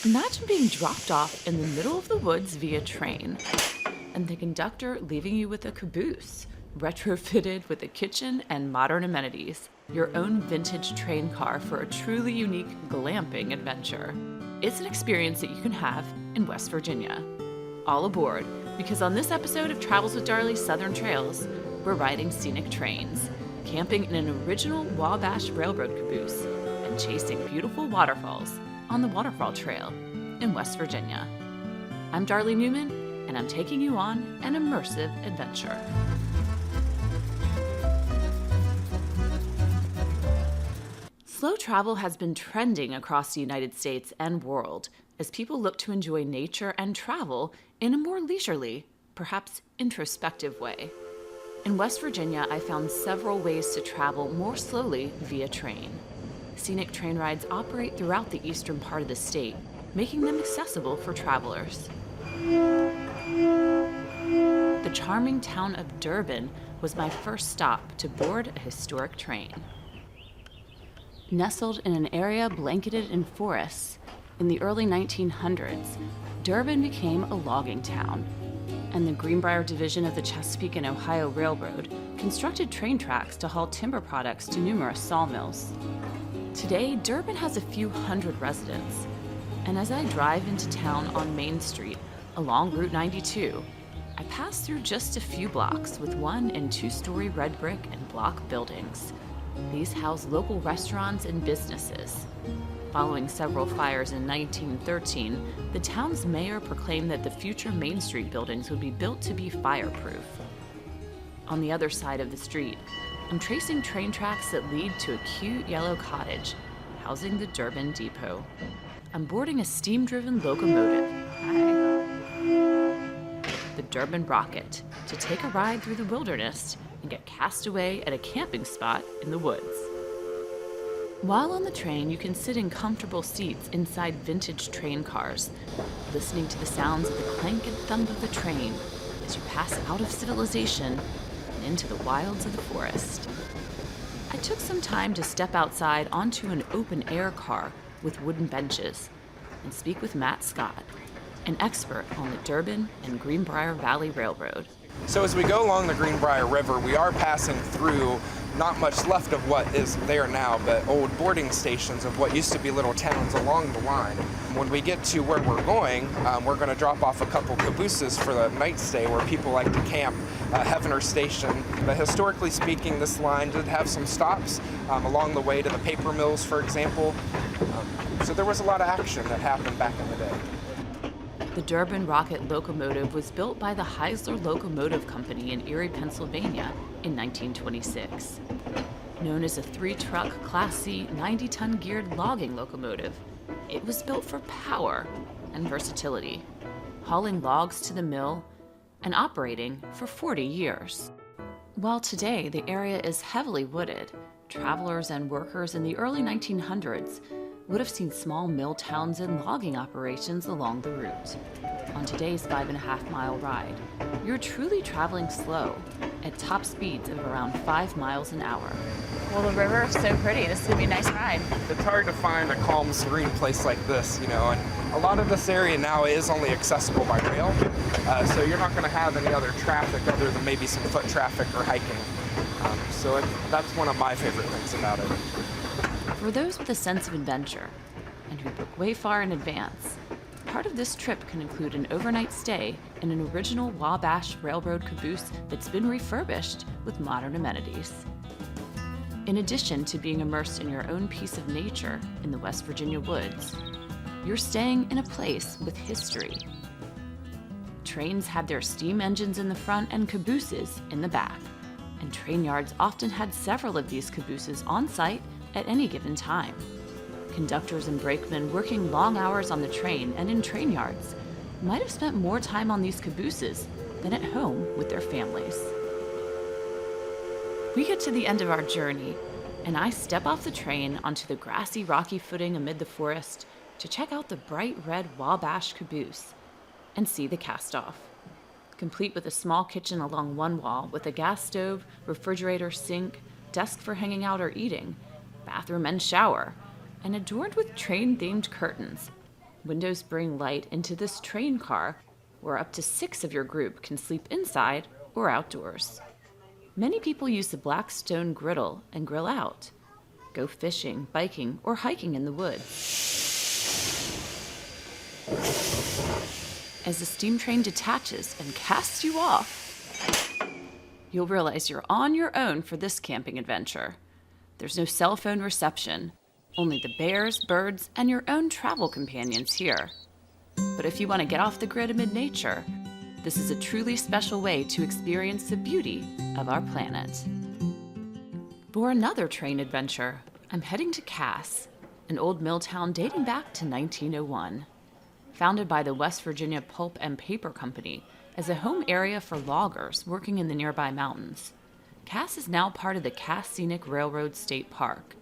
Imagine being dropped off in the middle of the woods via train, and the conductor leaving you with a caboose, retrofitted with a kitchen and modern amenities, your own vintage train car for a truly unique glamping adventure. It's an experience that you can have in West Virginia. All aboard, because on this episode of Travels with Darley's Southern Trails, we're riding scenic trains, camping in an original Wabash Railroad caboose, and chasing beautiful waterfalls on the Waterfall Trail in West Virginia. I'm Darley Newman, and I'm taking you on an immersive adventure. Slow travel has been trending across the United States and world as people look to enjoy nature and travel in a more leisurely, perhaps introspective way. In West Virginia, I found several ways to travel more slowly via train. Scenic train rides operate throughout the eastern part of the state, making them accessible for travelers. The charming town of Durbin was my first stop to board a historic train. Nestled in an area blanketed in forests, in the early 1900s, Durbin became a logging town, and the Greenbrier division of the Chesapeake and Ohio Railroad constructed train tracks to haul timber products to numerous sawmills. Today, Durbin has a few hundred residents, and as I drive into town on Main Street along Route 92, I pass through just a few blocks with 1- and 2-story red brick and block buildings. These house local restaurants and businesses. Following several fires in 1913, the town's mayor proclaimed that the future Main Street buildings would be built to be fireproof. On the other side of the street, I'm tracing train tracks that lead to a cute yellow cottage housing the Durbin Depot. I'm boarding a steam-driven locomotive, the Durbin Rocket, to take a ride through the wilderness and get cast away at a camping spot in the woods. While on the train, you can sit in comfortable seats inside vintage train cars, listening to the sounds of the clank and thump of the train as you pass out of civilization and into the wilds of the forest. I took some time to step outside onto an open-air car with wooden benches and speak with Matt Scott, an expert on the Durbin and Greenbrier Valley Railroad. So as we go along the Greenbrier River, we are passing through not much left of what is there now, but old boarding stations of what used to be little towns along the line. When we get to where we're going to drop off a couple cabooses for the night stay where people like to camp. Heavener Station. But historically speaking, this line did have some stops along the way to the paper mills, for example. So there was a lot of action that happened back in the day. The Durbin Rocket locomotive was built by the Heisler Locomotive Company in Erie, Pennsylvania in 1926. Known as a 3-truck Class C 90-ton geared logging locomotive, it was built for power and versatility, hauling logs to the mill and operating for 40 years. While today the area is heavily wooded, travelers and workers in the early 1900s would have seen small mill towns and logging operations along the route. On today's 5.5-mile ride, you're truly traveling slow at top speeds of around 5 miles an hour. Well, the river is so pretty. This is gonna be a nice ride. It's hard to find a calm, serene place like this, and a lot of this area now is only accessible by rail, so you're not gonna have any other traffic other than maybe some foot traffic or hiking. That's one of my favorite things about it. For those with a sense of adventure and who book way far in advance, part of this trip can include an overnight stay in an original Wabash Railroad caboose that's been refurbished with modern amenities. In addition to being immersed in your own piece of nature in the West Virginia woods, you're staying in a place with history. Trains had their steam engines in the front and cabooses in the back, and train yards often had several of these cabooses on site at any given time. Conductors and brakemen working long hours on the train and in train yards might have spent more time on these cabooses than at home with their families. We get to the end of our journey, and I step off the train onto the grassy, rocky footing amid the forest to check out the bright red Wabash caboose and see the cast-off. Complete with a small kitchen along one wall with a gas stove, refrigerator, sink, desk for hanging out or eating, bathroom and shower, and adorned with train-themed curtains. Windows bring light into this train car, where up to 6 of your group can sleep inside or outdoors. Many people use the black stone griddle and grill out, go fishing, biking, or hiking in the woods. As the steam train detaches and casts you off, you'll realize you're on your own for this camping adventure. There's no cell phone reception, only the bears, birds, and your own travel companions here. But if you want to get off the grid amid nature, this is a truly special way to experience the beauty of our planet. For another train adventure, I'm heading to Cass, an old mill town dating back to 1901. Founded by the West Virginia Pulp and Paper Company as a home area for loggers working in the nearby mountains, Cass is now part of the Cass Scenic Railroad State Park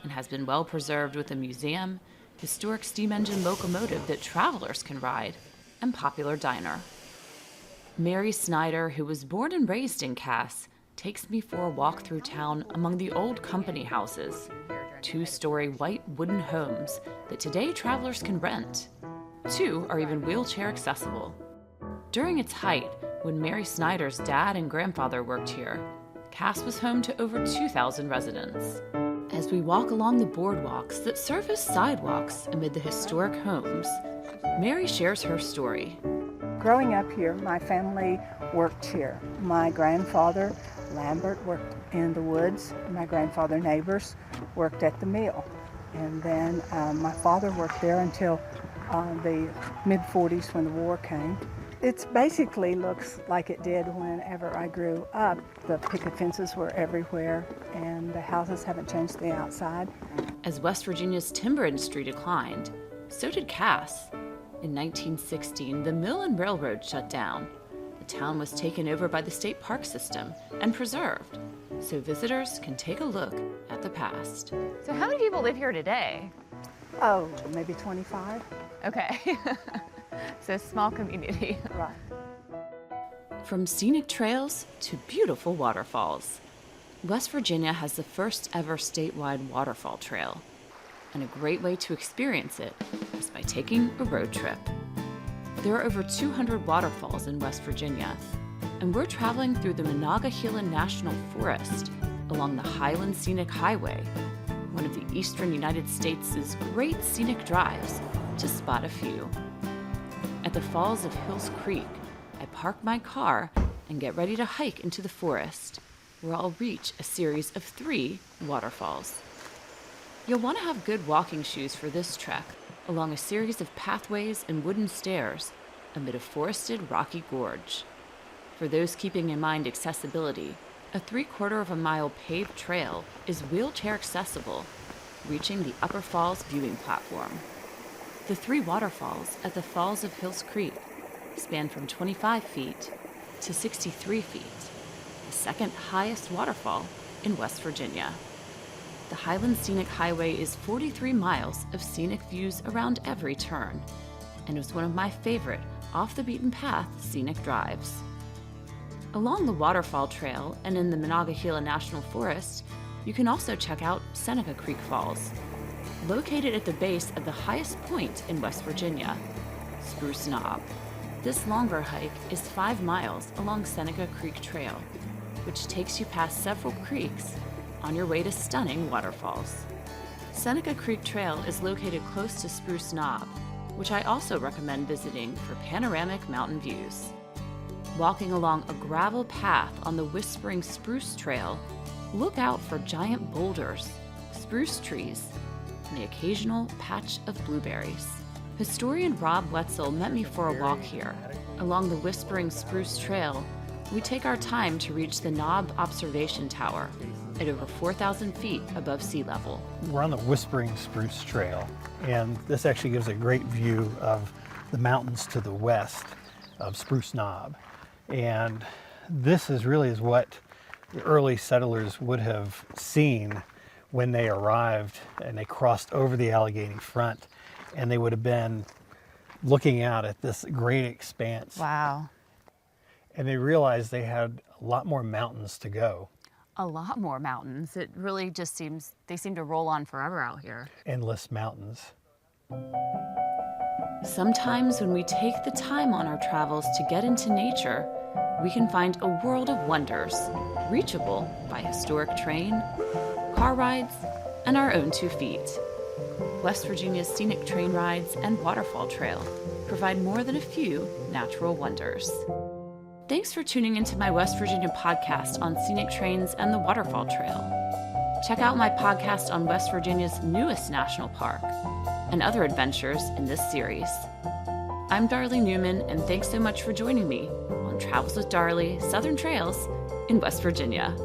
and has been well preserved with a museum, historic steam engine locomotive that travelers can ride, and popular diner. Mary Snyder, who was born and raised in Cass, takes me for a walk through town among the old company houses, 2-story white wooden homes that today travelers can rent. 2 are even wheelchair accessible. During its height, when Mary Snyder's dad and grandfather worked here, Cass was home to over 2,000 residents. As we walk along the boardwalks that serve as sidewalks amid the historic homes, Mary shares her story. Growing up here, my family worked here. My grandfather, Lambert, worked in the woods. My grandfather, Neighbors, worked at the mill. And then my father worked there until the mid-40s when the war came. It basically looks like it did whenever I grew up. The picket fences were everywhere, and the houses haven't changed the outside. As West Virginia's timber industry declined, so did Cass. In 1916, the mill and railroad shut down. The town was taken over by the state park system and preserved, so visitors can take a look at the past. So how many people live here today? Oh, maybe 25. Okay. So small community. Right. From scenic trails to beautiful waterfalls, West Virginia has the first ever statewide Waterfall Trail, and a great way to experience it is by taking a road trip. There are over 200 waterfalls in West Virginia, and we're traveling through the Monongahela National Forest along the Highland Scenic Highway, one of the eastern United States' great scenic drives, to spot a few. At the falls of Hills Creek, I park my car and get ready to hike into the forest, where I'll reach a series of 3 waterfalls. You'll want to have good walking shoes for this trek, along a series of pathways and wooden stairs amid a forested rocky gorge. For those keeping in mind accessibility, a 3/4 of a mile paved trail is wheelchair accessible, reaching the Upper Falls viewing platform. The 3 waterfalls at the Falls of Hills Creek span from 25 feet to 63 feet, the second highest waterfall in West Virginia. The Highland Scenic Highway is 43 miles of scenic views around every turn, and is one of my favorite off-the-beaten-path scenic drives. Along the Waterfall Trail and in the Monongahela National Forest, you can also check out Seneca Creek Falls, located at the base of the highest point in West Virginia, Spruce Knob. This longer hike is 5 miles along Seneca Creek Trail, which takes you past several creeks on your way to stunning waterfalls. Seneca Creek Trail is located close to Spruce Knob, which I also recommend visiting for panoramic mountain views. Walking along a gravel path on the Whispering Spruce Trail, look out for giant boulders, spruce trees, and the occasional patch of blueberries. Historian Rob Wetzel met me for a walk here. Along the Whispering Spruce Trail, we take our time to reach the Knob Observation Tower at over 4,000 feet above sea level. We're on the Whispering Spruce Trail, and this actually gives a great view of the mountains to the west of Spruce Knob. And this is what the early settlers would have seen when they arrived and they crossed over the Allegheny front, and they would have been looking out at this great expanse. Wow. And they realized they had a lot more mountains to go. A lot more mountains. It really just seems, they seem to roll on forever out here. Endless mountains. Sometimes when we take the time on our travels to get into nature, we can find a world of wonders, reachable by historic train, car rides, and our own 2 feet. West Virginia's scenic train rides and Waterfall Trail provide more than a few natural wonders. Thanks for tuning into my West Virginia podcast on scenic trains and the Waterfall Trail. Check out my podcast on West Virginia's newest national park and other adventures in this series. I'm Darley Newman, and thanks so much for joining me on Travels with Darley Southern Trails in West Virginia.